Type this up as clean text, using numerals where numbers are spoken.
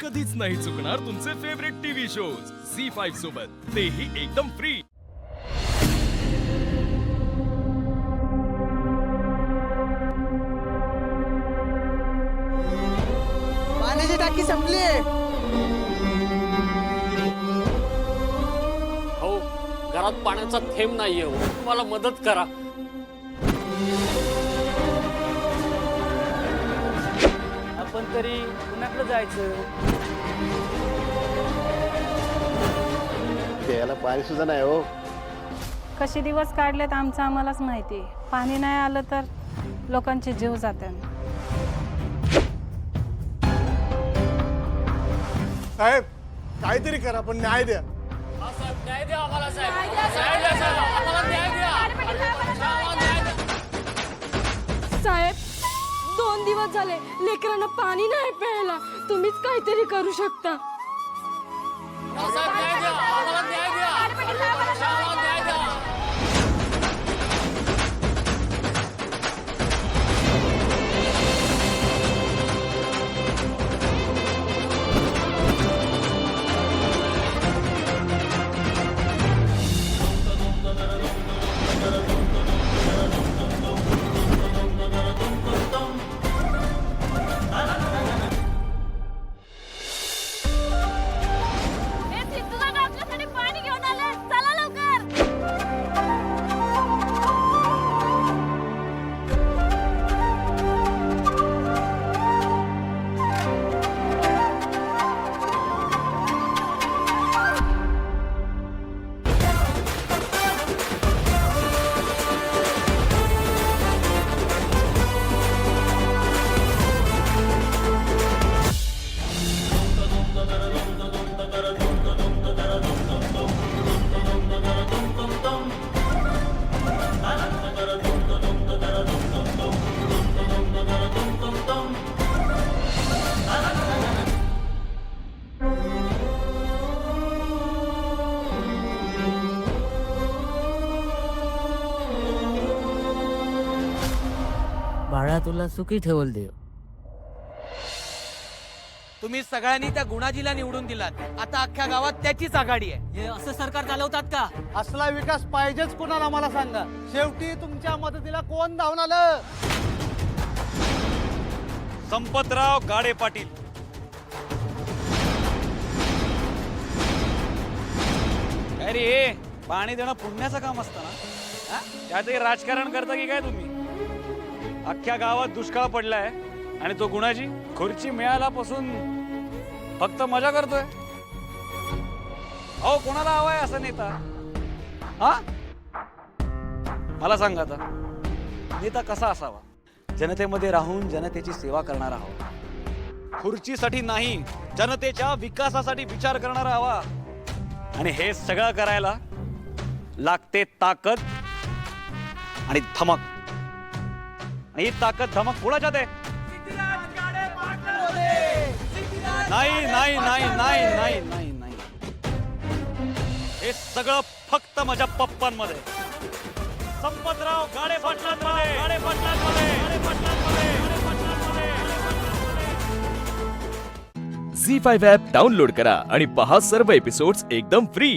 कधीच नाही चुकणार तुमचे फेवरेट टीव्ही शोज झी5 सोबत, तेही एकदम फ्री। पाण्याची टाकी संपली। हो, घरात पाण्याचा थेंब नाहीये हो, तुम्हाला मदत करा। आपण तरी पुण्याकडे जायचं। प्यायला पाणी सुद्धा नाही हो। कसे दिवस काढलेत आमचं आम्हालाच माहिती। पाणी नाही आलं तर लोकांचे जीव जातात। साहेब काहीतरी करा पण न्याय द्या। न्याय द्या आम्हाला साहेब, न्याय द्या साहेब, आम्हाला न्याय द्या, आम्हाला न्याय द्या। साहेब 2 दिवस झाले लेकरांना पाणी नाही प्यायला, तुम्हीच काहीतरी करू शकता। साहेब न्याय द्या, आम्हाला न्याय द्या, आम्हाला न्याय द्या। बाळा तुला सुखी ठेवल देव। तुम्ही सगळ्यांनी त्या गुणाजीला निवडून दिलात, आता अख्ख्या गावात त्याचीच आघाडी आहे। हे असं सरकार चालवतात का? असला विकास पाहिजेच कोणाला मला सांगा। शेवटी तुमच्या मदतीला कोण धावून आलं? संपतराव गाडे पाटील। अरे पाणी देणं पुण्याचं काम असतं ना, त्यातही राजकारण करता की काय तुम्ही? अख्ख्या गावात दुष्काळ पडलाय आणि तो गुणाजी खुर्ची मिळाल्यापासून फक्त मजा करतोय। अहो कोणाला हवाय असा नेता? हा मला सांगा आता, नेता कसा असावा? जनतेमध्ये राहून जनतेची सेवा करणारा हवा, खुर्चीसाठी नाही जनतेच्या विकासासाठी विचार करणारा हवा। आणि हे सगळं करायला लागते ताकद आणि धमक। आणि ही ताकद धमक कोणाच्यात आहे? नाही नाही नाही नाही नाही नाही नाही, हे सगळं फक्त माझ्या पप्पांमध्ये, संपतराव गाडे पाटलांमध्ये, गाडे पाटलांमध्ये, गाडे पाटलांमध्ये। झी5 ॲप डाउनलोड करा आणि पहा सर्व एपिसोड्स एकदम फ्री।